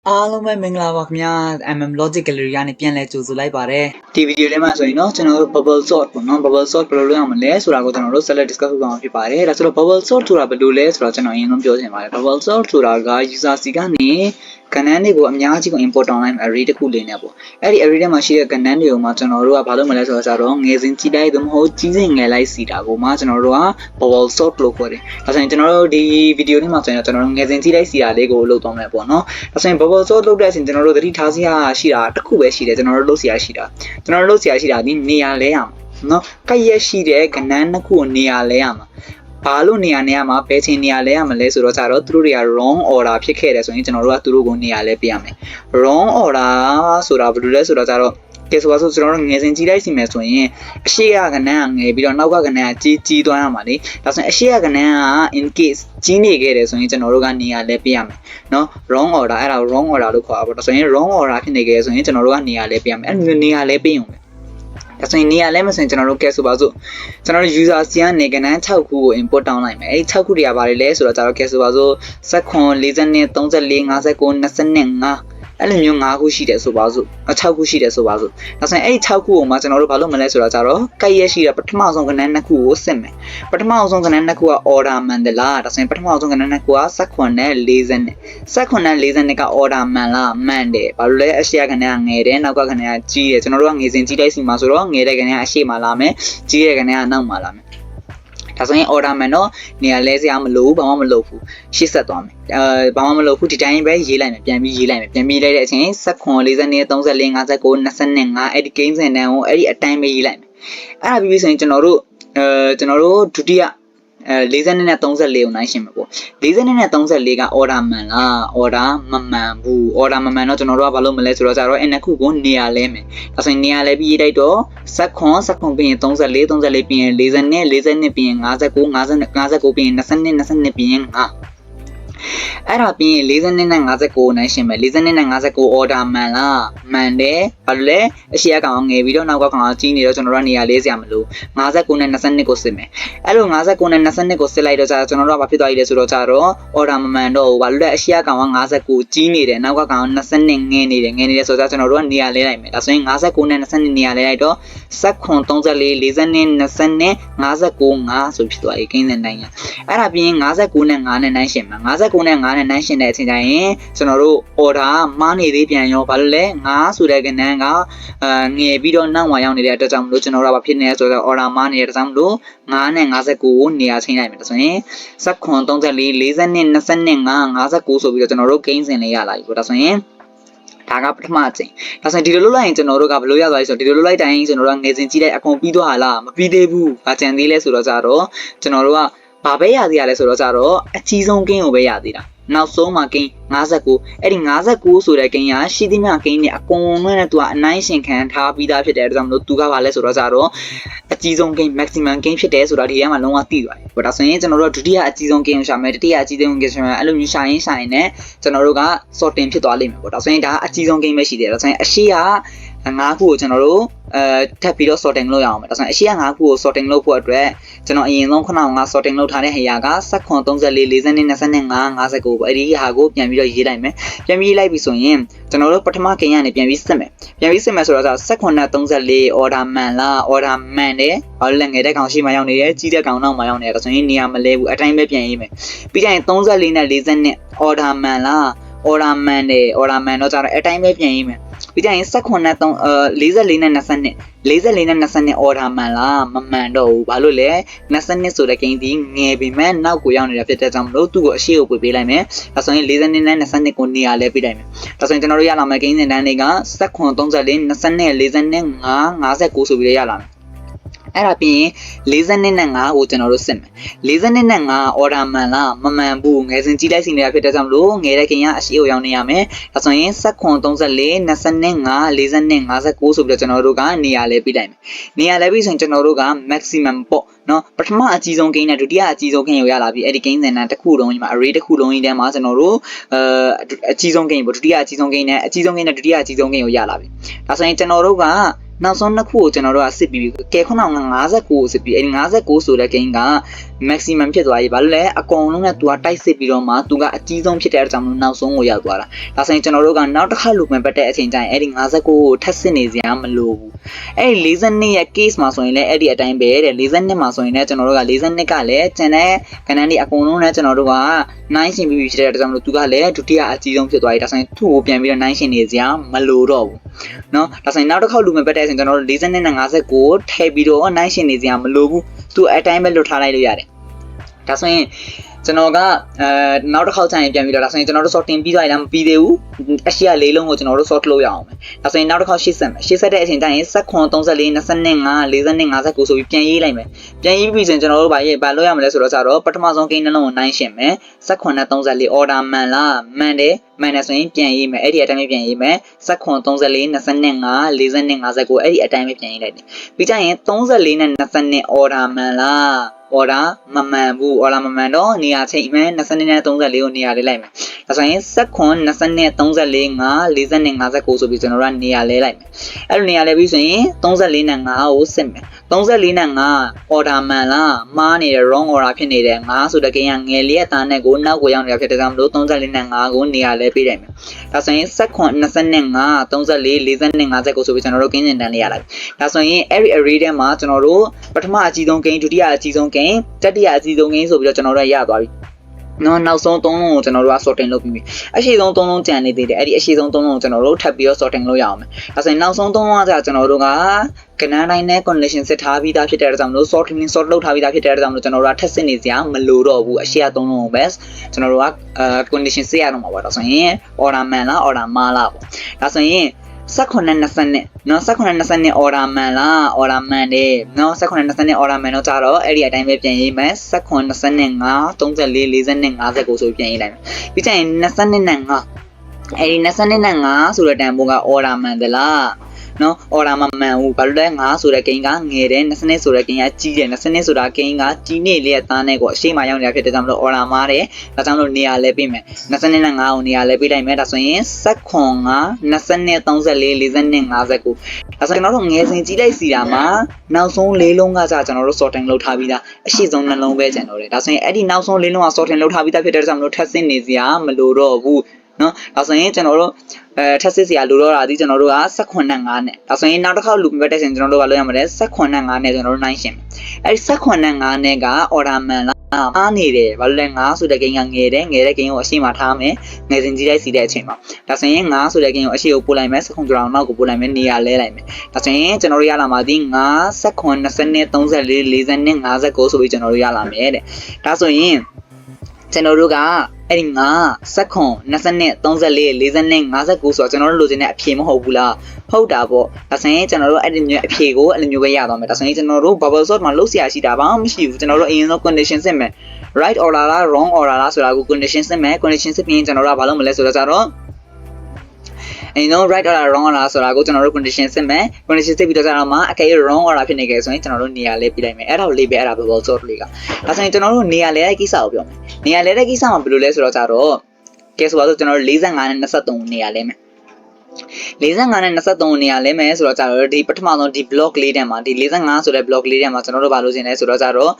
အားလုံးပဲမင်္ဂလာပါခင်ဗျာ MM Logic Gallery ကနေပြန်လဲကြိုဆိုလိုက်ပါတယ်ဒီဗီဒီယိုလေးမှာဆိုရင်တော့ကျွန်တော်တို့ bubble sort ပေါ့နော် bubble sort ဘယ်လိုလုပ်ရမလဲဆိုတာကိုကျွန်တော်တို့ select discuss လုပ်အောင်ဖြစ်ပါတယ်ဒါဆိုတော့ bubble sort ဆိုတာဘယ်လိုလဲဆိုတော့ကျွန်တော်အရင်ဆုံးပြောချင်ပါတယ် bubble sort ဆိုတာက user စီကနေကဏ္ဍတွေကိုအများကြီးကို import online array တစ်ခုလေးနဲ့ပေါ့အဲ့ဒီ array ထဲမှာရှိတဲ့ကဏ္ဍတွေကိုမှကျွန်တော်တို့ကဘာလုပ်မလဲဆိုတော့ငယ်စဉ်ကြီးတိုင်းသို့မဟုတ်ကြီးစဉ်ငယ်လိုက်စီတာကိုမှကျွန်တော်တို့က bubble sort လို့ခေါ်တယ်ဒါဆိုရင်ကျွန်တော်တို့ဒီဗီဒီယိုလေးမှာဆိုရင်ကျွန်တော်တို့ငယ်စဉ်ကြီးတိုင်းစီတာလေးကိုလုပ်သွားမယ်ပေါ့နော်ဒါဆိုရင် bubble sort လုပ်တဲ့အချိန်ကျွန်တော်တို့သတိထားစရာရှိတာတစ်ခုပဲရှိတယ်ကျွန်တော်တို့လုပ်စရာရှိတာဒီနေရာလဲရမှာနော်ကပ်ရက်ရှိတဲ့ကဏ္ဍနှစ်ခုကိုနေရာလဲရမှာဘာလို့နေရာနေရမှာဘယ်ချိန်နေရာလဲရမလဲဆိုတော့သူတို့တွေက wrong order ဖြစ်ခဲ့တယ်ဆိုရင်ကျွန်တော်တို့ကသူတို့ကိုနေရာလဲပေးရမယ် wrong order ဆိုတာဘယ်လိုလဲဆိုတော့ကဲဆိုပါစို့ကျွန်တော်တို့ငယ်စဉ်ကြီးလိုက်စီမယ်ဆိုရင်အရှိကကဏ္ဍကငယ်ပြီးတော့နောက်ကကဏ္ဍကကြီးသွားရမှာလေဒါဆိုရင်အရှိကကဏ္ဍက in case ကြီးနေခဲ့တယ်ဆိုရင်ကျွန်တော်တို့ကနေရာလဲပေးရမယ်နော် wrong order အဲ့ဒါ wrong order လို့ခေါ်တာပေါ့ဒါဆိုရင် wrong order ဖြစ်နေခဲ့ဆိုရင်ကျွန်တော်တို့ကနေရာလဲပေးရမယ်အဲ့လိုနေရာလဲပေးအောင်ပဲဒါဆိုရင်နေရာလဲမဆိုရင်ကျွန်တော်တို့ကဲဆိုပါစို့ကျွန်တော်တို့ user စီကနေကဏ္ဍ6ခုကို import တောင်းလိုက်မယ်အဲ့ဒီ6ခုတွေကဘာတွေလဲဆိုတော့ကဲဆိုပါစို့19 42 34 59 25အဲ့လိုမျိုး5ခုရှိတယ်ဆိုပါစို့6ခုရှိတယ်ဆိုပါစို့ဒါဆိုရင်အဲ့ဒီ6ခုကိုမှကျွန်တော်တို့ဘာလုပ်မလဲဆိုတော့ကပ်ရက်ရှိတဲ့ပထမဆုံးကဏ္ဍ2ခုကိုစစ်မယ်ပထမဆုံးကဏ္ဍ2ခုက order မှန်သလားဒါဆိုရင်ပထမဆုံးကဏ္ဍ2ခုက19နဲ့40နဲ့19နဲ့40နဲ့က order မှန်လားမှန်တယ်ဘာလို့လဲအရှိကကဏ္ဍကငယ်တယ်နောက်ကကဏ္ဍကကြီးတယ်ကျွန်တော်တို့ကငယ်စဉ်ကြီးတိုက်စီမှာဆိုတော့ငယ်တဲ့ကဏ္ဍကအရှိမှလာမယ်ကြီးတဲ့ကဏ္ဍကနောက်မှလာမယ်ဒါဆိုရင် order မှန်တော့နေရာလဲစရာမလိုဘူးဘာမှမလုပ်ဘူးရှေ့ဆက်သွားမယ်ဘာမှမလုပ်ဘူးဒီတိုင်းပဲရေးလိုက်မယ်ပြန်ပြီးရေးလိုက်တဲ့အချိန်19 42 34 59 25အဲ့ဒီကိန်းစဉ်တန်းကိုအဲ့ဒီအတိုင်းပဲရေးလိုက်မယ်အဲ့ဒါပြီးဆိုရင်ကျွန်တော်တို့ဒုတိယ40နဲ့34ကိုနိုင်ရှင်းမှာပေါ့40နဲ့34က order မှန်လား order မမှန်ဘူး order မမှန်တော့ကျွန်တော်တို့ကဘာလုပ်မလဲဆိုတော့အဲ့နှစ်ခုကိုနေရာလဲမယ်ဒါဆိုရင်နေရာလဲပြီးရေးလိုက်တော့19ပြီးရင်34 34ပြီးရင်40နဲ့40ပြီးရင်59 59ပြီးရင်22 22ပြီးရင်5အဲ့ဒါပြီးရင်40နဲ့59နိုင်ရှင်းမယ်40နဲ့59 order မှန်လားမှန်တယ်ဘာလို့လဲအရှိအကောင်ငယ်ပြီးတော့နောက်ကကောင်ကြီးနေတော့ကျွန်တော်တို့နေရာလေးစရာမလို59နဲ့22ကိုစစ်မယ်အဲ့လို59နဲ့22ကိုစစ်လိုက်တော့ကျွန်တော်တို့ကဘာဖြစ်သွားပြီလဲဆိုတော့order မမှန်တော့ဘူးဘာလို့လဲအရှိအကောင်က59ကြီးနေတယ်နောက်ကကောင်22ငယ်နေတယ်ဆိုတော့ကျွန်တော်တို့ကနေရာလဲလိုက်မယ်ဒါဆိုရင်59နဲ့22နေရာလဲလိုက်တော့19 34 40နဲ့20နဲ့59 5ဆိုဖြစ်သွားပြီကိန်းစင်တိုင်းရအဲ့ဒါပြီးရင်59နဲ့5နဲ့နိုင်ရှင်းမှာ59နဲ့5နဲ့နိုင်ရှင်းတဲ့အချိန်တိုင်းရင်ကျွန်တော်တို့ order မှားနေသေးပြန်ရောဘာလို့လဲ5ဆိုတဲ့ကဏ္ဍကငယ်ပြီးတော့နောက်မှာရောက်နေတဲ့အတွက်ကြောင့်မလို့ကျွန်တော်တို့ကဘာဖြစ်နေလဲဆိုတော့ order မှားနေတဲ့အတွက်ကြောင့်မလို့5နဲ့59ကိုနေရာချင်းလိုက်မယ်ဆိုရင်19 34 40နဲ့25 59ဆိုပြီးတော့ကျွန်တော်တို့ကိန်းစင်လေးရလာပြီပေါ့ဒါဆိုရင်ဒါကပထမအချိန်ဒါဆိုရင်ဒီလိုလုပ်လိုက်ရင်ကျွန်တော်တို့ကဘယ်လိုရသွားလဲဆိုတော့ဒီလိုလုပ်လိုက်တိုင်းကျွန်တော်တို့ကငယ်စဉ်ကြီးလိုက်အကုန်ပြီးသွားလားမပြီးသေးဘူး။ဘာကြံသေးလဲဆိုတော့ကျွန်တော်တို့ကဘာပဲရသေးရလဲဆိုတော့အကြီးဆုံးကိန်းကိုပဲရသေးတာနောက်ဆုံးမှာကိန်း59အဲ့ဒီ59ဆိုတဲ့ကိန်းကရှိသမျှကိန်းတွေအကုန်လုံးနဲ့သူကအနိုင်ရှင်ခံထားပြီးသားဖြစ်တဲ့အတွက်ကြောင့်မလို့သူကဘာလဲဆိုတော့အကြီးဆုံးကိန်း maximum ကိန်းဖြစ်တယ်ဆိုတာဒီထဲမှာလုံးဝသိသွားပြီ။ဒါဆိုရင်ကျွန်တော်တို့ဒုတိယအကြီးဆုံးကိန်းကိုရှာမယ်တတိယအကြီးဆုံးကိန်းရှာမယ်အဲ့လိုမျိုးရှာရင်နဲ့ကျွန်တော်တို့က sorting ဖြစ်သွားလိမ့်မယ်ပေါ့ဒါဆိုရင်ဒါအကြီးဆုံးကိန်းပဲရှိတယ်ဒါဆိုရင်အရှိက5ခုကိုကျွန်တော်တို့ထပ်ပြီးတော့ sorting လုပ်ရအောင်မယ်ဒါဆိုရင်အရှိက5ခုကို sorting လုပ်ဖို့အတွက်ကျွန်တော်အရင်ဆုံးခုနက sorting လုပ်ထားတဲ့ဟရာက19 34 40နဲ့25 59ပေါ့အဲ့ဒီဟာကိုပြန်ပြီးတော့ရေးလိုက်မယ်ပြန်ပြီးရေးလိုက်ပြီဆိုရင်ကျွန်တော်တို့ပထမကိန်းကနေပြန်ပြီးစစ်မယ်ဆိုတော့19နဲ့34 order မှန်လား order မှန်တယ်ဘာလို့လဲငယ်တဲ့ကောင်ရှိမှရောက်နေတယ်ကြီးတဲ့ကောင်နောက်မှရောက်နေတယ်ဒါဆိုရင်နေရာမလဲဘူးအတိုင်းပဲပြန်ရေးမယ်ပြီးကြရင်34နဲ့40နဲ့ order မှန်လား order မှန်တယ် order မှန်တော့အတိုင်းပဲပြန်ရေးမယ်ပြီးကြရင်19နဲ့44နဲ့44နဲ့20 order မှန်လားမမှန်တော့ဘူးဘာလို့လဲ20ဆိုတဲ့ကိန်းဒီငယ်ပြီမဲ့နောက်ကိုရောက်နေတာဖြစ်တဲ့ကြောင့်မလို့သူ့ကိုအရှိကိုပေးလိုက်မယ်ဒါဆိုရင်40နဲ့20ကိုနေရာလဲပေးလိုက်မယ်ဒါဆိုရင်ကျွန်တော်တို့ရလာမယ့်ကိန်းစင်တန်းတွေက19 34 20နဲ့40နဲ့59ဆိုပြီးရလာမယ်အဲ့ဒါပြီးရင်40နဲ့5ကိုကျွန်တော်တို့စစ်မယ်40နဲ့5 order မှန်လားမမှန်ဘူးငယ်စဉ်ကြီးလိုက်စီနေတာဖြစ်တဲ့ကြောင့်မလို့ငယ်တဲ့ခင်ကအရှိကိုရောက်နေရမယ်ဒါဆိုရင်19 34 25 40နဲ့59ဆိုပြီးတော့ကျွန်တော်တို့ကနေရာလဲပြီးလိုက်မယ်နေရာလဲပြီးဆိုရင်ကျွန်တော်တို့က maximum ပေါ့နော်ပထမအကြီးဆုံးကိန်းနဲ့ဒုတိယအကြီးဆုံးကိန်းကိုရလာပြီအဲ့ဒီကိန်းစင်တန်းတစ်ခုလုံးကြီးမှာ array တစ်ခုလုံးကြီးထဲမှာကျွန်တော်တို့အကြီးဆုံးကိန်းပေါ့ဒုတိယအကြီးဆုံးကိန်းနဲ့ဒုတိယအကြီးဆုံးကိန်းကိုရလာပြီဒါဆိုရင်ကျွန်တော်တို့က နောက်ဆုံးနှစ်ခုကိုကျွန်တော်တို့ကစစ်ပြီးကဲခုနက59ကိုစစ်ပြီးအဲ့59ဆိုတဲ့ဂိမ်းက maximum ဖြစ်သွားပြီဘာလို့လဲအကုန်လုံးနဲ့ तू ကတိုက်စစ်ပြီးတော့မှ तू ကအကြီးဆုံးဖြစ်တဲ့အကြောင်းလို့နောက်ဆုံးကိုရောက်သွားတာဒါဆိုရင်ကျွန်တော်တို့ကနောက်တစ်ခါလူဝင်ပတ်တဲ့အချိန်ကျရင်အဲ့ဒီ59ကိုထပ်စစ်နေစရာမလိုဘူးအဲ့ဒီ42ရဲ့ case မှာဆိုရင်လည်းအဲ့ဒီအတိုင်းပဲတဲ့42မှာဆိုရင်လည်းကျွန်တော်တို့က42ကလည်းကျန်တဲ့ကဏ္ဍတွေအကုန်လုံးနဲ့ကျွန်တော်တို့ကနိုင်ရှင်ပြီးဖြစ်တဲ့အကြောင်းလို့ तू ကလည်းဒုတိယအကြီးဆုံးဖြစ်သွားပြီဒါဆိုရင်သူ့ကိုပြန်ပြီးတော့နိုင်ရှင်နေစရာမလိုတော့ဘူးเนาะဒါဆိုရင်နောက်တစ်ခေါက်လူဝင်ပတ်တဲ့အချိန်ကျွန်တော်တို့42နဲ့59ထည့်ပြီးတော့နိုင်ရှင်နေစရာမလိုဘူး तू အတိုင်းပဲလွတ်ထားလိုက်လို့ရတယ်ဒါဆိုရင်ကျွန်တော်ကနောက်တစ်ခေါက်ကျရင်ပြန်ပြီးတော့ဒါဆိုရင်ကျွန်တော်တို့ sorting ပြီးသွားရလားမပြီးသေးဘူးအရှိရ၄လုံးကိုကျွန်တော်တို့ sort လုပ်ရအောင်မယ်ဒါဆိုရင်နောက်တစ်ခေါက်ရှေ့ဆက်မယ်ရှေ့ဆက်တဲ့အချိန်ကျရင်စက်ခွန်34 25 42 59ဆိုပြီးပြန်ရေးလိုက်မယ်ပြန်ရေးပြီးဆိုရင်ကျွန်တော်တို့ဘာလုပ်ရမလဲဆိုတော့ကျတော့ပထမဆုံးကိန်းနှလုံးကိုနိုင်ရှင်းမယ်စက်ခွန်နဲ့34 order မှန်လားမှန်တယ်ဆိုရင်ပြန်ရေးမယ်အဲ့ဒီအတိုင်းပဲပြန်ရေးမယ်စက်ခွန်34 25 42 59အဲ့ဒီအတိုင်းပဲပြန်ရေးလိုက်တယ်ပြီးကြရင်34နဲ့22 order မှန်လားorder မမှန်ဘူး order မမှန်တော့နေရာချိန်မယ်22နဲ့34ကိုနေရာလေးလိုက်မယ်ဒါဆိုရင်စက်ခွန်20နဲ့34 5 42 59ဆိုပြီးကျွန်တော်တို့ကနေရာလဲလိုက်မယ်အဲ့လိုနေရာလဲပြီးဆိုရင်34နဲ့5ကိုစစ်မယ်34နဲ့5 order မှန်လားမှားနေတယ် wrong order ဖြစ်နေတယ်5ဆိုတဲ့ကိန်းကငယ်လေးရဲ့သားနဲ့ကိုနောက်ကိုရောက်နေတာဖြစ်တဲ့ကြောင့်မလို့34နဲ့5ကိုနေရာလဲပေးလိုက်မယ်ဒါဆိုရင်စက်ခွန်25 34 42 59ဆိုပြီးကျွန်တော်တို့ကိန်းစဉ်တန်းလေးရလာပြီဒါဆိုရင်အဲ့ဒီ array ထဲမှာကျွန်တော်တို့ပထမအကြီးဆုံးကိန်းဒုတိယအကြီးဆုံးကိန်းတတိယအကြီးဆုံးကိန်းဆိုပြီးတော့ကျွန်တော်တို့ရသွားပြီနောက်ဆုံး3လုံးကိုကျွန်တော်တို့က sorting လုပ်ပြီးပြီအရှိဆုံး3လုံးကြံနေသေးတယ်အဲ့ဒီအရှိဆုံး3လုံးကိုကျွန်တော်တို့ထပ်ပြီးတော့ sorting လုပ်ရအောင်မယ်ဒါဆိုရင်နောက်ဆုံး3လုံးကကျွန်တော်တို့ကကဏ္ဍတိုင်းနဲ့ condition စစ်ထားပြီးသားဖြစ်တဲ့အတွက်ကြောင့်မလို့ sorting sort လုပ်ထားပြီးသားဖြစ်တဲ့အတွက်ကြောင့်မလို့ကျွန်တော်တို့ကထပ်စစ်နေစရာမလိုတော့ဘူးအရှိရ3လုံးကိုပဲကျွန်တော်တို့ကcondition စစ်ရတော့မှာပါဒါဆိုရင် order မှန်လား order မှားလားပေါ့ဒါဆိုရင်19နဲ့20နဲ့เนาะ19နဲ့20နဲ့ order မှန်လား order မှန်တယ်เนาะ19နဲ့20နဲ့ order မှန်တော့ကြတော့အဲ့ဒီအတိုင်းပဲပြန်ရေးမယ်19 25 34 42 59ဆိုပြီးပြန်ရေးလိုက်မယ်ပြီးကြရင်20နဲ့5အဲ့ဒီ20နဲ့5ဆိုတဲ့တန်ဖိုးက order မှန်သလားနော် order မမှန်ဘူးဘာလို့လဲ5ဆိုတဲ့ဂိမ်းကငယ်တယ်20ဆိုတဲ့ဂိမ်းကကြီးတယ်20ဆိုတာဂိမ်းကကြီးနေလေသားနဲ့ကိုအရှိမရောက်နေတာဖြစ်တဲ့ကြောင့်မလို့ order မားတယ်ဒါကြောင့်မလို့နေရာလဲပေးမယ်20နဲ့5ကိုနေရာလဲပေးလိုက်မယ်ဒါဆိုရင်19 20နဲ့34 42 59ဒါဆိုကျွန်တော်တို့ငယ်စဉ်ကြီးလိုက်စီတာမှာနောက်ဆုံး၄လုံးကကြာကျွန်တော်တို့ sorting လုပ်ထားပြီးသားအရှိဆုံးနှလုံးပဲကျန်တော့တယ်ဒါဆိုရင်အဲ့ဒီနောက်ဆုံး၄လုံးက sorting လုပ်ထားပြီးသားဖြစ်တဲ့ကြောင့်မလို့ထပ်ဆင့်နေစရာမလိုတော့ဘူးနော်ဒါဆိုရင်ကျွန်တော်တို့ထပ်စစ်စရာလိုတော့တာဒီကျွန်တော်တို့က18နဲ့5နဲ့ဒါဆိုရင်နောက်တစ်ခေါက်လူပြတ်တဲ့ချိန်ကျွန်တော်တို့ကလုပ်ရမှာလဲ18နဲ့5နဲ့ကျွန်တော်တို့နိုင်ရှင်းမယ်အဲဒီ18နဲ့5နဲ့က order မှန်လားအားနေတယ်ဘာလို့လဲ5ဆိုတဲ့ဂိမ်းကငယ်တယ်ငယ်တဲ့ဂိမ်းကိုအရှိမထားမယ်ငယ်စဉ်ကြီးလိုက်စီတဲ့အချိန်မှာဒါဆိုရင်5ဆိုတဲ့ဂိမ်းကိုအရှိကိုပို့လိုက်မယ်18ဆိုတော့နောက်ကိုပို့လိုက်မယ်နေရာလဲလိုက်မယ်ဒါဆိုရင်ကျွန်တော်တို့ရလာမှာဒီ5 18 20 34 42 59ဆိုပြီးကျွန်တော်တို့ရလာမယ်တဲ့ဒါဆိုရင်ကျွန်တော်တို့ကအဲ့ဒီ9စက္ကွန်20နဲ့34 40နဲ့59ဆိုတော့ကျွန်တော်တို့လိုချင်တဲ့အဖြေမဟုတ်ဘူးလားဟုတ်တာပေါ့ဒါဆိုရင်ကျွန်တော်တို့အဲ့ဒီမျိုးအဖြေကိုအဲ့လိုမျိုးပဲရသွားမယ်ဒါဆိုရင်ကျွန်တော်တို့ bubble sort မှာလုပ်စရာရှိတာဘာမှမရှိဘူးကျွန်တော်တို့အရင်ဆုံး condition စစ်မယ် right order လား wrong order လားဆိုတာကို condition စစ်မယ် condition စစ်ပြီးရင်ကျွန်တော်တို့ကဘာလုပ်မလဲဆိုတော့ကြတော့right order wrong order ဆိုတာကိုကျွန်တော်တို့ condition စစ်မယ် condition စစ်ပြီးတော့ကျတော့မှအကယ်၍ wrong order ဖြစ်နေကြဆိုရင်ကျွန်တော်တို့နေရာလေးပြလိုက်မယ်အဲ့ဒါကိုလေးပဲအဲ့ဒါ bubble sort လေးကဒါဆိုရင်ကျွန်တော်တို့နေရာလေးတဲ့ကိစ္စကိုပြောမယ်နေရာလေးတဲ့ကိစ္စမှာဘယ်လိုလဲဆိုတော့ကျတော့ကဲဆိုတော့ကျွန်တော်တို့45နဲ့23နေရာလဲမယ်45နဲ့23နေရာလဲမယ်ဆိုတော့ကျတော့ဒီပထမဆုံးဒီ block လေးထဲမှာဒီ45ဆိုတဲ့ block လေးထဲမှာကျွန်တော်တို့ဘာလို့ကျင်လဲဆိုတော့ကျတော့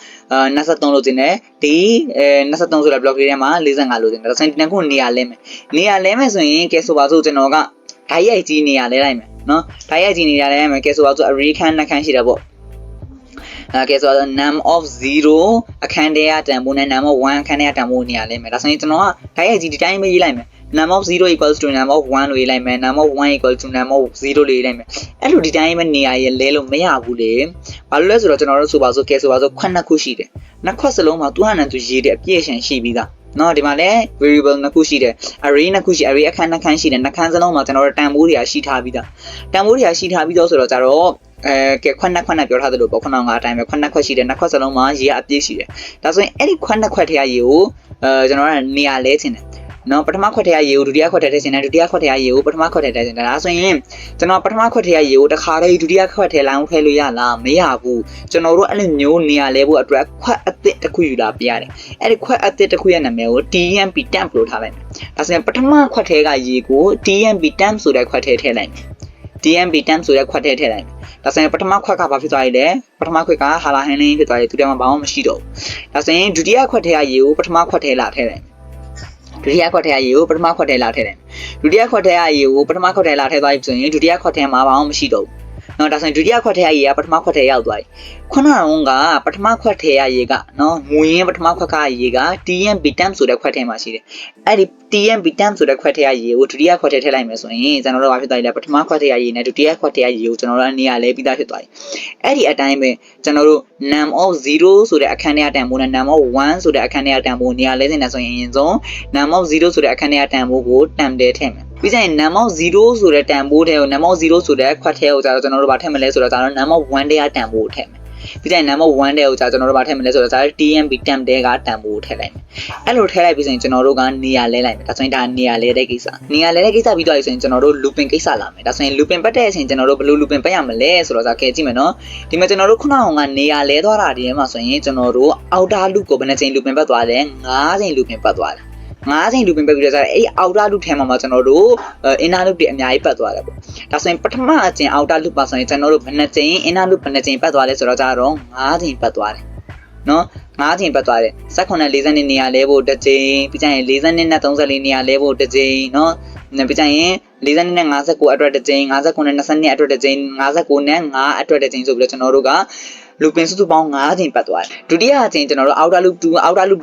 23လို့ကျင်တယ်ဒီ23ဆိုတဲ့ block လေးထဲမှာ45လို့ကျင်တယ်ဒါဆိုရင်ဒီနှစ်ခုနေရာလဲမယ်ဆိုရင်ကဲဆိုပါစို့ကျွန်တော်ကဓာတ်ရိုက်ကြီးနေရာလဲလိုက်မယ်နော်ဓာတ်ရိုက်ကြီးနေရာလဲမယ်ကဲဆိုပါစို့ array ခန်းနှစ်ခန်းရှိတယ်ပေါ့ကဲဆိုတော့ num of 0အခန်းထဲကတန်ဖိုးနဲ့ num of 1အခန်းထဲကတန်ဖိုးနေရာလဲမယ်ဒါဆိုရင်ကျွန်တော်ကဓာတ်ရိုက်ကြီးဒီတိုင်းပဲရေးလိုက်မယ်num of 0 equals to num of 1လို့ရေးလိုက်မယ် num of 1 equals to num of 0လို့ရေးလိုက်မယ်အဲ့လိုဒီတိုင်းပဲနေရာရလဲလို့မရဘူးလေဘာလို့လဲဆိုတော့ကျွန်တော်တို့ဆိုပါစို့ကဲဆိုပါစို့ခွက်နှစ်ခုရှိတယ်နှစ်ခွက်စလုံးမှာသူ့ဟာနဲ့သူရေးတဲ့အပြည့်အစုံရှိပြီးသားနော်ဒီမှာလဲ variable နှစ်ခုရှိတယ် array နှစ်ခုရှိ array အခန်းနှစ်ခန်းရှိတယ်နှစ်ခန်းစလုံးမှာကျွန်တော်တို့တန်ဖိုးတွေရှိထားပြီးသားတန်ဖိုးတွေရှိထားပြီးတော့ဆိုတော့ကြတော့ကဲခွက်နှစ်ပြောထားသလိုပေါ့ခုနကအတိုင်းပဲခွက်နှစ်ခွက်ရှိတယ်နှစ်ခွက်စလုံးမှာရေအပြည့်ရှိတယ်ဒါဆိုရင်အဲ့ဒီခွက်နှစ်ခွက်ထဲကရေကိုကျွန်တော်ကနေရာလဲချင်တယ်နော်ပထမခွက်ထဲကရေကိုဒုတိယခွက်ထဲထည့်ချင်တယ်ဒုတိယခွက်ထဲကရေကိုပထမခွက်ထဲထည့်ချင်တယ်ဒါဆိုရင်ကျွန်တော်ပထမခွက်ထဲကရေကိုတစ်ခါတည်းဒုတိယခွက်ထဲလောင်းထည့်လို့ရလားမရဘူးကျွန်တော်တို့အဲ့လိုမျိုးနေရာလဲဖို့အတွက်ခွက်အသစ်တစ်ခုယူလာပြရတယ်အဲ့ဒီခွက်အသစ်တစ်ခုရဲ့နာမည်ကို TMP temp လို့ထားလိုက်မယ်ဒါဆိုရင်ပထမခွက်ထဲကရေကို TMP temp ဆိုတဲ့ခွက်ထဲထည့်လိုက်မယ် TMB temp ဆိုတဲ့ခွက်ထဲထည့်လိုက်မယ်ဒါဆိုရင်ပထမခွက်ကဘာဖြစ်သွားလဲပထမခွက်ကဟာလာဟန်လင်းဖြစ်သွားတယ်သူတည်းမှာဘာမှမရှိတော့ဘူးဒါဆိုရင်ဒုတိယခွက်ထဲကရေကိုပထမခွက်ထဲလာထည့်လိုက်ဒုတိယခွက်ထဲကရေကိုပထမခွက်ထဲလာထည့်တယ်ဒုတိယခွက်ထဲကရေကိုပထမခွက်ထဲလာထည့်သွားပြီဆိုရင်ဒုတိယခွက်ထဲမှာဘာမှမရှိတော့ဘူးနော်ဒါဆိုရင်ဒုတိယခွက်ထဲကရေကပထမခွက်ထဲရောက်သွားပြီခုနကပထမခွက်ထဲကရေကနော်ငွေရင်းပထမခွက်ကရေက TMB temp ဆိုတဲ့ခွက်ထဲမှာရှိတယ်အဲ့ဒီ TMB temp ဆိုတဲ့ခွက်ထဲကရေကိုဒုတိယခွက်ထဲထည့်လိုက်မယ်ဆိုရင်ကျွန်တော်တို့ဘာဖြစ်သွားလဲပထမခွက်ထဲကရေနဲ့ဒုတိယခွက်ထဲကရေကိုကျွန်တော်တို့အနေရလဲပြီးသားဖြစ်သွားပြီအဲ့ဒီအတိုင်းပဲကျွန်တော်တို့ num of 0ဆိုတဲ့အခန်းထဲကတန်ဖိုးနဲ့ num of 1ဆိုတဲ့အခန်းထဲကတန်ဖိုးနေရာလဲစင်နေဆိုရင်အရင်ဆုံး num of 0ဆိုတဲ့အခန်းထဲကတန်ဖိုးကိုတန်တယ်ထည့်မယ်ပြီးကြရင် num of 0ဆိုတဲ့တန်ဖိုးထဲကို num of 0ဆိုတဲ့ခွက်ထဲကိုကျွန်တော်တို့ဘာထည့်မလဲဆိုတော့ကျွန်တော် num of 1ထဲကတန်ဖိုးကိုထည့်မယ်ပြီးကြရင် num of 1ထဲကိုကျွန်တော်တို့ဘာထည့်မလဲဆိုတော့ကျွန်တော် TMB temp ထဲကတန်ဖိုးကိုထည့်လိုက်မယ်အဲ့လိုထည့်လိုက်ပြီးဆိုရင်ကျွန်တော်တို့ကနေရာလဲလိုက်မယ်ဒါဆိုရင်ဒါနေရာလဲတဲ့ကိစ္စနေရာလဲတဲ့ကိစ္စပြီးတော့ဆိုရင်ကျွန်တော်တို့ looping ကိစ္စလာမယ်ဒါဆိုရင် looping ပတ်တဲ့အချိန်ကျွန်တော်တို့ဘယ်လို looping ပတ်ရမလဲဆိုတော့ကဲကြည့်မယ်နော်ဒီမှာကျွန်တော်တို့ခုနကနေရာလဲသွားတာဒီထဲမှာဆိုရင်ကျွန်တော်တို့ outer loop ကိုဘယ်နှချိန် looping ပတ်သွားလဲ9ချိန် looping ပတ်သွားတယ်9ချိန် looping ပတ်ပြီးတော့အဲ့ဒီ outer loop ထဲမှာကျွန်တော်တို့ inner loop တွေအများကြီးပတ်သွားတယ်ပေါ့ဒါဆိုရင်ပထမအချိန် outer loop ပါဆိုရင်ကျွန်တော်တို့ဘယ်နှချိန် inner loop ဘယ်နှချိန်ပတ်သွားလဲဆိုတော့9ချိန်ပတ်သွားတယ်နော်9ချိန်ပတ်သွားတယ်18 40နေရာလဲဖို့တစ်ချိန်ပြီးကြရင်40နဲ့34နေရာလဲဖို့တစ်ချိန်နော်ပြီးကြရင်40နဲ့59အတွက်တစ်ချိန်59နဲ့20အတွက်တစ်ချိန်59နဲ့5အတွက်တစ်ချိန်ဆိုပြီးတော့ကျွန်တော်တို့က looping စုစုပေါင်း9ချိန်ပတ်သွားတယ်ဒုတိယအချိန်ကျွန်တော်တို့ outer loop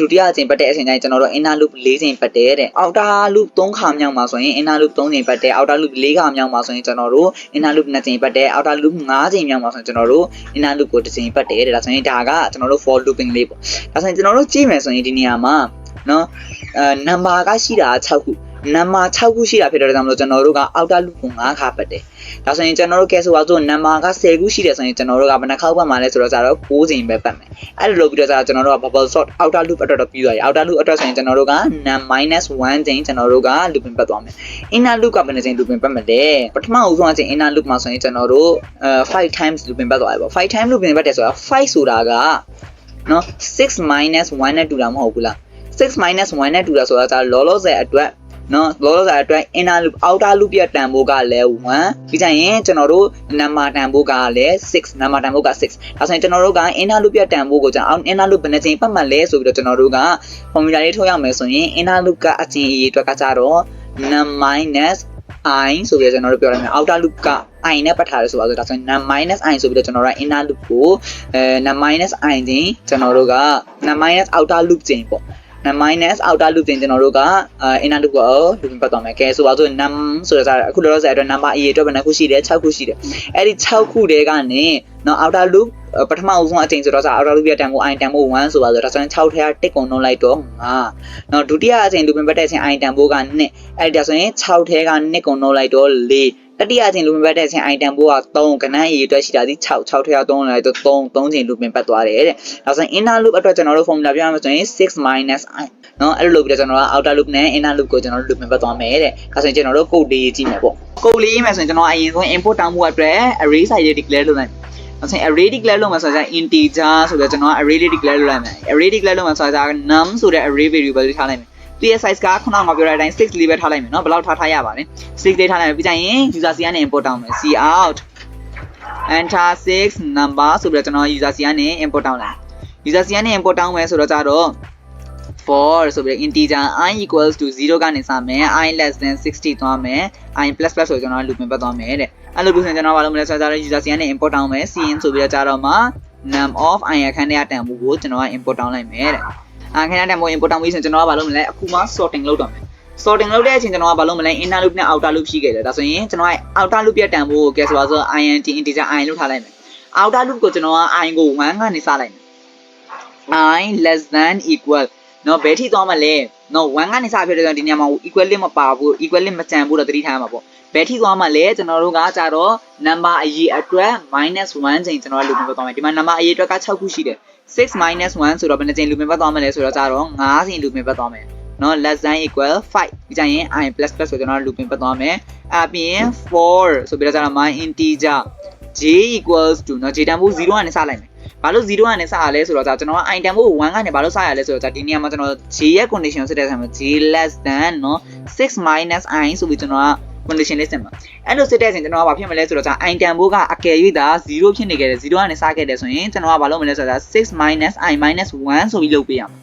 ဒုတိယအချိန်ပတ်တဲ့အချိန်တိုင်းကျွန်တော်တို့ inner loop 4ချိန်ပတ်တယ်တဲ့ outer loop 3ခါမြောက်မှာဆိုရင် inner loop 3ချိန်ပတ်တယ် outer loop 4ခါမြောက်မှာဆိုရင်ကျွန်တော်တို့ inner loop 2ချိန်ပတ်တယ် outer loop 5ချိန်မြောက်မှာဆိုရင်ကျွန်တော်တို့ inner loop ကို1ချိန်ပတ်တယ်တဲ့ဒါဆိုရင်ဒါကကျွန်တော်တို့ for looping လေးပေါ့ဒါဆိုရင်ကျွန်တော်တို့ကြည့်မယ်ဆိုရင်ဒီနေရာမှာနော်number ကရှိတာ6ခုnumber 6ခုရှိတာဖြစ်တဲ့ကြောင့်မလို့ကျွန်တော်တို့က outer loop ကို5ခါပတ်တယ်ဒါဆိုရင်ကျွန်တော်တို့ကဲဆိုပါစို့ number က10ခုရှိတယ်ဆိုရင်ကျွန်တော်တို့ကဘယ်နှခေါက်ပတ်မှာလဲဆိုတော့9ချိန်ပဲပတ်မယ်အဲ့လိုလုပ်ပြီးတော့ကျွန်တော်တို့က bubble sort outer loop အတွက်တော့ပြီးသွားပြီ outer loop အတွက်ဆိုရင်ကျွန်တော်တို့က num -1 ချိန်ကျွန်တော်တို့က looping ပတ်သွားမယ် inner loop ကဘယ်နှချိန် looping ပတ်မလဲပထမအဆုံးအချိန် inner loop မှာဆိုရင်ကျွန်တော်တို့5 times looping ပတ်သွားပြီပေါ့5 times looping ပတ်တယ်ဆိုတာ5ဆိုတာကနော်6 - 1နဲ့တူတာမဟုတ်ဘူးလား6 - 1နဲ့တူတာဆိုတာလောလောဆယ်အတွက်နော်လောလောဆယ်အတွက် inner loop outer loop ရဲ့တန်ဖိုးကလည်း1ပြီးကြရင်ကျွန်တော်တို့ number တန်ဖိုးကလည်း6 number တန်ဖိုးက6ဒါဆိုရင်ကျွန်တော်တို့က inner loop ရဲ့တန်ဖိုးကိုကျွန်တော် inner loop ဘယ်နှချိန်ပတ်မှတ်လဲဆိုပြီးတော့ကျွန်တော်တို့က formula လေးထုတ်ရမယ်ဆိုရင် inner loop ကအချင်းအရေးအတွက်ကnum - I ဆိုပြီးတော့ကျွန်တော်တို့ပြောရမယ် outer loop က I နဲ့ပတ်ထားတယ်ဆိုပါဆိုဒါဆိုရင် num - I ဆိုပြီးတော့ကျွန်တော်တို့က inner loop ကိုnum - I ချင်းကျွန်တော်တို့က num - outer loop ချင်းပေါ့num - outer loop တင်ကျွန်တော်တို့ကinner loop ကို looping ပတ်သွားမယ်ကဲဆိုပါစို့ num ဆိုတာအခုလောလောဆယ်အတွက် number အရေးအတွက်ဘယ်နှခုရှိတယ်6ခုရှိတယ်အဲ့ဒီ6ခုတည်းကနေနော် outer loop ပထမအဆုံးအချိန်ဆိုတော့outer loop ရဲ့တန်ဖိုး I တန်ဖိုး1ဆိုပါဆိုဒါဆိုရင်6ထဲက1ကုန်လုံးလိုက်တော့5နော်ဒုတိယအချိန် looping ပတ်တဲ့အချိန် I တန်ဖိုးက2အဲ့ဒါဆိုရင်6ထဲက2ကုန်လုံးလိုက်တော့4တတိယအချိန် looping ပတ်တဲ့အချိန် I တန်ဖိုးက3ကဏ္ဍအရေးအတွက်ရှိတာဒီ6ထဲက3လိုက်တော့3ချိန် looping ပတ်သွားတယ်တဲ့ဒါဆိုရင် inner loop အတွက်ကျွန်တော်တို့ formula ပြရမယ်ဆိုရင်6 - I နော်အဲ့လိုလုပ်ပြီးတော့ကျွန်တော်က outer loop နဲ့ inner loop ကိုကျွန်တော်တို့ looping ပတ်သွားမယ်တဲ့ဒါဆိုရင်ကျွန်တော်တို့ code လေးကြည့်မယ်ပေါ့ code လေးရေးမယ်ဆိုရင်ကျွန်တော်အရင်ဆုံး import တောင်းဖို့အတွက် array size လေး declare လုပ်လိုက်ဒါဆိုရင် array declare လုပ်မှာဆိုတော့ integer ဆိုတော့ကျွန်တော် array လေး declare လုပ်လိုက်မယ် array declare လုပ်မှာဆိုတော့ num ဆိုတဲ့ array variable လေးထားလိုက်မယ်သူရဲ့ size ကခုနကပြောတဲ့အတိုင်း6လေးပဲထားလိုက်မယ်နော်ဘယ်လောက်ထားရပါလဲ6လေးထားလိုက်မယ်ပြီးကြရင် user စီကနေ import တောင်းမယ် cout enter 6 number ဆိုပြီးတော့ကျွန်တော် user စီကနေ import တောင်းလိုက် user စီကနေ import တောင်းမယ်ဆိုတော့for ဆိုပြီး integer I equals to 0ကနေစမယ် I less than 60သွားမယ် I plus plus ဆိုကျွန်တော် looping ပတ်သွားမယ်တဲ့အဲ့လိုပြီးဆိုရင်ကျွန်တော်ဘာလုပ်မလဲဆိုတော့ user စီကနေ import တောင်းမယ် cin ဆိုပြီးတော့ကြတော့မှ num of I အခန်းထဲကတန်ဖိုးကိုကျွန်တော်က import တောင်းလိုက်မယ်တဲ့အခန်းထဲတန်ဖိုး import တောင်းပြီးဆိုရင်ကျွန်တော်ကဘာလုပ်မလဲအခုမှ sorting လုပ်တော့မယ် sorting လုပ်တဲ့အချိန်ကျွန်တော်ကဘာလုပ်မလဲ inner loop နဲ့ outer loop ရှိခဲ့တယ်ဒါဆိုရင်ကျွန်တော်က outer loop ရဲ့တန်ဖိုးကိုကဲဆိုပါဆို int integer I လို့ထားလိုက်မယ် outer loop ကိုကျွန်တော်က I ကို1ကနေစလိုက်မယ် I less than equalနော်ဘယ်ထိသွားမလဲနော်1ကနေစဖြစ်တဲ့ဒီနေရာမှာ equal လေးမပါဘူး equal လေးမကြံဘူးတော့သတိထားရမှာပေါ့ဘယ်ထိသွားမလဲကျွန်တော်တို့ကကြတော့ number အရေးအတွက် -1 ချိန်ကျွန်တော်က looping ပတ်သွားမယ်ဒီမှာ number အရေးအတွက်က6ခုရှိတယ်6 - 1ဆိုတော့ဘယ်နှချိန် looping ပတ်သွားမလဲဆိုတော့ကြတော့5ချိန် looping ပတ်သွားမယ်နော် less than equal 5ပြီးကြရင် I plus plus ဆိုကျွန်တော် looping ပတ်သွားမယ်အပြင်4ဆိုပြီးတော့ကြတော့ my integer j equals to နော် j တန်ဖိုး0ကနေစလိုက်မယ်ဘာလို့0ကနေစရလဲဆိုတော့ကျွန်တော်က I တန်ဖိုး1ကနေဘာလို့စရလဲဆိုတော့ဒီနေရာမှာကျွန်တော် j ရဲ့ condition စစ်တဲ့ဆံမှာ j less than နော်6 - I ဆိုပြီးကျွန်တော်က condition လေးစစ်မှာအဲ့လိုစစ်တဲ့ဆိုရင်ကျွန်တော်ကဘာဖြစ်မလဲဆိုတော့ i တန်ဖိုးကအကယ်၍ဒါ0ဖြစ်နေခဲ့တယ်0ကနေစခဲ့တယ်ဆိုရင်ကျွန်တော်ကဘာလုပ်မလဲဆိုတော့6 minus i minus 1ဆိုပြီးလုပ်ပေးရမှာ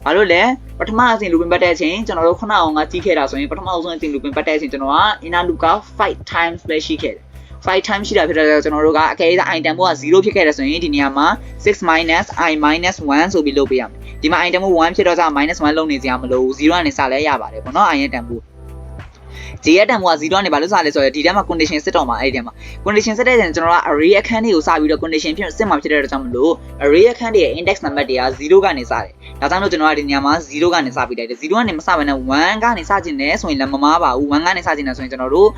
ဘာလို့လဲပထမအစဉ် looping ပတ်တဲ့အချိန်ကျွန်တော်တို့ခုနအောင်ကကြီးခဲ့တာဆိုရင်ပထမဆုံးအစဉ် looping ပတ်တဲ့အချိန်ကျွန်တော်က inner loop က5 times ပဲရှိခဲ့တယ်5 times ရှိတာဖြစ်တဲ့ကျွန်တော်တို့ကအကယ်၍ i တန်ဖိုးက0ဖြစ်ခဲ့တယ်ဆိုရင်ဒီနေရာမှာ6 minus i minus 1ဆိုပြီးလုပ်ပေးရမယ်ဒီမှာ i တန်ဖိုး1ဖြစ်တော့minus 1လုပ်နေစရာမလိုဘူး0ကနေစလဲရပါတယ်ပေါ့နော် i ရဲ့တန်ဖိုးJ ရဲ့တန်ဖိုးက0ကနေဘာလို့စလဲဆိုတော့ဒီထဲမှာ condition စစ်တော့မှာအဲ့ဒီထဲမှာ condition စစ်တဲ့ချိန်ကျွန်တော်က array အခန်းတွေကိုစပြီးတော့ condition ဖြစ်စစ်မှာဖြစ်တဲ့အတွက်ကြောင့်မလို့ array အခန်းတွေရဲ့ index number တွေက0ကနေစတယ်ဒါကြောင့်လို့ကျွန်တော်ကဒီနေရာမှာ0ကနေစပြီးလိုက်တယ်0ကနေမစဘဲနဲ့1ကနေစခြင်းနဲ့ဆိုရင်လည်းမမားပါဘူး1ကနေစခြင်းနဲ့ဆိုရင်ကျွန်တော်တို့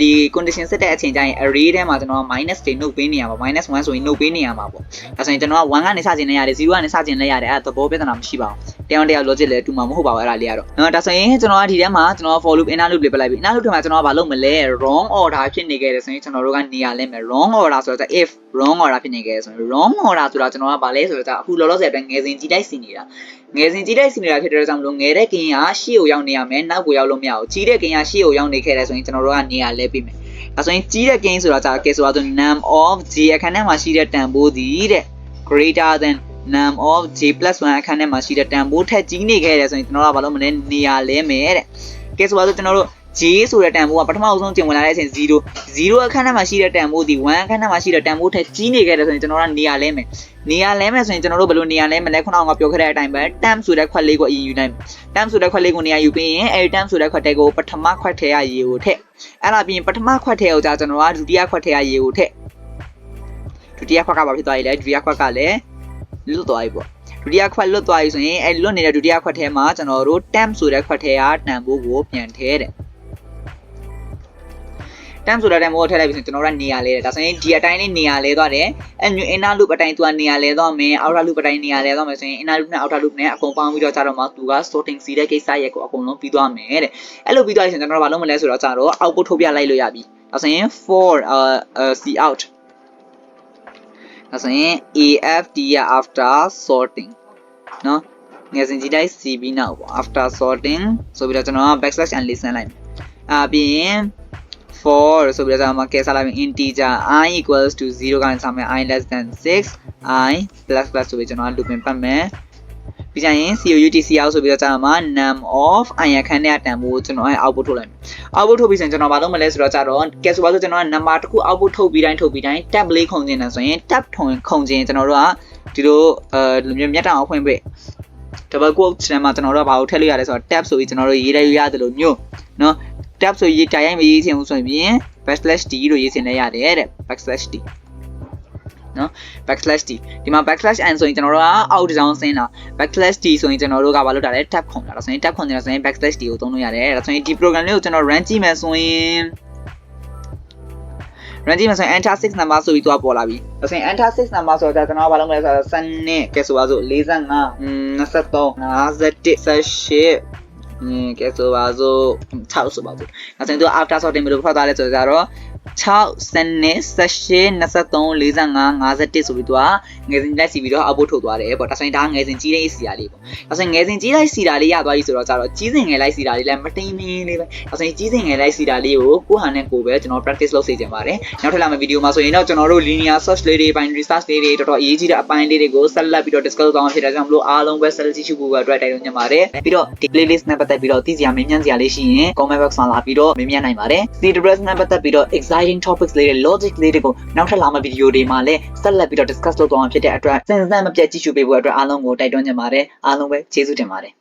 ဒီ condition စစ်တဲ့အချိန်ကျရင် array ထဲမှာကျွန်တော်က minus တွေနှုတ်ပေးနေရမှာ minus 1ဆိုရင်နှုတ်ပေးနေရမှာပေါ့ဒါဆိုရင်ကျွန်တော်က1ကနေစခြင်းနဲ့ရတယ်0ကနေစခြင်းနဲ့ရတယ်အဲ့ဒါသဘောပြဿနာမရှိပါဘူးတရား logic လည်းတူမှာမဟုတ်ပါဘူးအဲ့ဒါလေးကတော့နော်ဒါဆိုရင်ကျွန်တော်ကဒီထဲမှာကျွန်တော် for loop inner loop လေးပြလိုက်ပြီ inner loop ထဲမှာကျွန်တော်ကဘာလုပ်မလဲ wrong order ဖြစ်နေခဲ့တယ်ဆိုရင်ကျွန်တော်တို့ကနေရာလဲမယ် wrong order ဆိုတော့ if wrong order ဖြစ်နေခဲ့တယ်ဆိုရင် wrong order ဆိုတာကျွန်တော်ကဘာလဲဆိုတော့အခုလောလောဆယ်အတွက်ငယ်စဉ်ကြီးတိုက်စီနေတာငယ်စဉ်ကြီးတိုက်စီနေတာဖြစ်တဲ့ကြောင့်မလို့ငယ်တဲ့ကင်းကရှေ့ကိုရောက်နေရမယ်နောက်ကိုရောက်လို့မရဘူးကြီးတဲ့ကင်းကရှေ့ကိုရောက်နေခဲ့တယ်ဆိုရင်ကျွန်တော်တို့ကနေရာလဲပြီးမယ်ဒါဆိုရင်ကြီးတဲ့ကင်းဆိုတာကဲဆိုတော့ num of j အခန်းထဲမှာရှိတဲ့တန်ဖိုးသည်တဲ့ greater than num of j plus 1အခန်းထဲမှာရှိတဲ့တန်ဖိုးထက်ကြီးနေခဲ့တယ်ဆိုရင်ကျွန်တော်ကဘာလို့မလဲနေရာလဲမယ်တဲ့ကဲဆိုတော့ကျွန်တော်တို့ j ဆိုတဲ့တန်ဖိုးကပထမဆုံးကျင်ဝင်လာတဲ့အချိန်0အခန်းထဲမှာရှိတဲ့တန်ဖိုးဒီ1အခန်းထဲမှာရှိတဲ့တန်ဖိုးထက်ကြီးနေခဲ့တယ်ဆိုရင်ကျွန်တော်ကနေရာလဲမယ်နေရာလဲမယ်ဆိုရင်ကျွန်တော်တို့ဘယ်လိုနေရာလဲမလဲခုနကပြောခဲ့တဲ့အတိုင်းပဲ term ဆိုတဲ့ခွက်လေးကိုအရင်ယူနိုင်မယ် term ဆိုတဲ့ခွက်လေးကိုနေရာယူပြီးရင်အဲဒီ term ဆိုတဲ့ခွက်တဲကိုပထမခွက်ထဲကရေကိုထည့်အဲ့ဒါပြီးရင်ပထမခွက်ထဲကိုကြာကျွန်တော်ကဒုတိယခွက်ထဲကရေကိုထည့်ဒုတိယခွက်ကဘာဖြစ်သွားပြီလဲဒုတိယခွက်ကလည်းလွတ်သွားပြီပေါ့ဒုတိယခွက်လွတ်သွားပြီဆိုရင်အဲလွတ်နေတဲ့ဒုတိယခွက်ထဲမှာကျွန်တော်တို့ term ဆိုတဲ့ခွက်ထဲကတန်ဖိုးကိုပြန်ထည့်တယ်term ဆိုတဲ့တန်ဖိုးကိုထည့်လိုက်ပြီဆိုရင်ကျွန်တော်တို့ကနေရာလဲတယ်ဒါဆိုရင်ဒီအတိုင်းလေးနေရာလဲသွားတယ်အဲ inner loop အတိုင်းသူကနေရာလဲသွားမယ် outer loop အတိုင်းနေရာလဲသွားမယ်ဆိုရင် inner loop နဲ့ outer loop နဲ့အကုန်ပေါင်းပြီးတော့ကြတော့မှသူက sorting စီတဲ့ကိစ္စရဲ့ကိုအကုန်လုံးပြီးသွားမယ်တဲ့အဲ့လိုပြီးသွားပြီဆိုရင်ကျွန်တော်တို့ဘာလုပ်မလဲဆိုတော့ကြတော့ output ထုတ်ပြလိုက်လို့ရပြီဒါဆိုရင် for c outဒါဆိုရင် afd ရ after sorting နော်ငယ်စဉ်ကြည့်လိုက် cb နောက်ပေါ့ after sorting ဆိုပြီးတော့ကျွန်တော်က backslash n လေးဆင်းလိုက်မယ်ပြီးရင် for ဆိုပြီးတော့ကျွန်တော်ကဲစားလိုက်ပြီ integer I equals to 0ကနေစမယ် I less than 6 I plus plus ဆိုပြီးကျွန်တော်က looping ပတ်မယ်ပြီးကြရင် cout ဆိုပြီးတော့ကျွန်တော်မှာ num of I အခန်းထဲကတန်ဖိုးကျွန်တော် output ထုတ်လိုက်မယ် output ထုတ်ပြီးဆိုရင်ကျွန်တော်ဘာလုပ်မလဲဆိုတော့ကြတော့ကဲဆိုပါဆိုကျွန်တော်က number တစ်ခု output ထုတ်ပြီးတိုင်း tab လေးခုန်ခြင်းနဲ့ဆိုရင် tab ခုန်ခြင်းကျွန်တော်တို့ကဒီလိုမျက်တောင်အဖွင့်ပေး double quote ထဲမှာကျွန်တော်တို့ကဘာကိုထည့်လို့ရလဲဆိုတော့ tab ဆိုပြီးကျွန်တော်တို့ရေးလိုက်ရတယ်လို့မျိုးနော် tab ဆိုရေးတိုင်ရိုက်မရေးချင်ဘူးဆိုရင် backslash d လို့ရေးချင်လည်းရတယ်တဲ့ backslash d နော် backslash d ဒီမှာ backslash n ဆိုရင်ကျွန်တော်တို့ကအောက်တစ်ကြောင်းဆင်းတာ backslash d ဆိုရင်ကျွန်တော်တို့ကဘာလုပ်တာလဲ tab ခုန်တာဒါဆိုရင် tab ခုန်နေတာဆိုရင် backslash d ကိုသုံးလို့ရတယ်ဒါဆိုရင်ဒီ program လေးကိုကျွန်တော် run ကြည့်မယ်ဆိုရင် run ကြည့်မယ်ဆိုရင် enter 6 number ဆိုပြီးသွားပေါ်လာပြီဒါဆိုရင် enter 6 number ဆိုတော့ကျွန်တော်ကဘာလုပ်မလဲဆိုတော့12ကဲဆိုပါစို့45 23 58ကဲဆိုပါစို့6ဆိုပါစို့ဒါဆိုရင်သူ after sorting ဘယ်လိုဖောက်သားလဲဆိုတော့6 18 23 45 51ဆိုပြီးသူကငယ်စဉ်လိုက်စီပြီးတော့ output ထုတ်သွားတယ်ပေါ့ဒါဆိုရင်ဒါငယ်စဉ်ကြီးတဲ့စီတာလေးပေါ့ဒါဆိုရင်ငယ်စဉ်ကြီးလိုက်စီတာလေးရသွားပြီဆိုတော့ကြတော့ကြီးစဉ်ငယ်လိုက်စီတာလေးလည်းမတိမ်မင်းလေးပဲဒါဆိုရင်ကြီးစဉ်ငယ်လိုက်စီတာလေးကိုကိုယ့်ဟာနဲ့ကိုယ်ပဲကျွန်တော် practice လုပ်စေချင်ပါတယ်နောက်ထပ်လာမယ့်ဗီဒီယိုမှာဆိုရင်တော့ကျွန်တော်တို့ linear search လေးတွေ binary search လေးတွေတော်တော်အရေးကြီးတဲ့အပိုင်းလေးတွေကိုဆက်လက်ပြီးတော့ discuss လုပ်အောင်ဖြစ်တဲ့ကြောင့်မလို့အားလုံးပဲ ဆက်လက်ကြည့်ရှုဖို့အတွက်တိုက်တွန်းချင်ပါတယ်ပြီးတော့ဒီ playlist နဲ့ပတ်သက်ပြီးတော့သိစရာမေးမြန်းစရာလေးရှိရင် comment box မှာလာပြီးတော့မေးမြန်းနိုင်ပါတယ် CWS နဲ့ပတ်သက်ပြီးတော့ exciting topics လေးတွေ logic လေးတွေကိုနောက်ထပ်လာမယ့်ဗီဒီယိုတွေမှာလည်းဆက်လက်ပြီးတော့ discuss လုပ်သွားအောင်ဖြစ်တဲ့အတွက်စဉ်းစားမပြတ်ကြည့်ရှုပေးဖို့အတွက်အားလုံးကိုတိုက်တွန်းချင်ပါတယ်အားလုံးပဲကျေးဇူးတင်ပါတယ်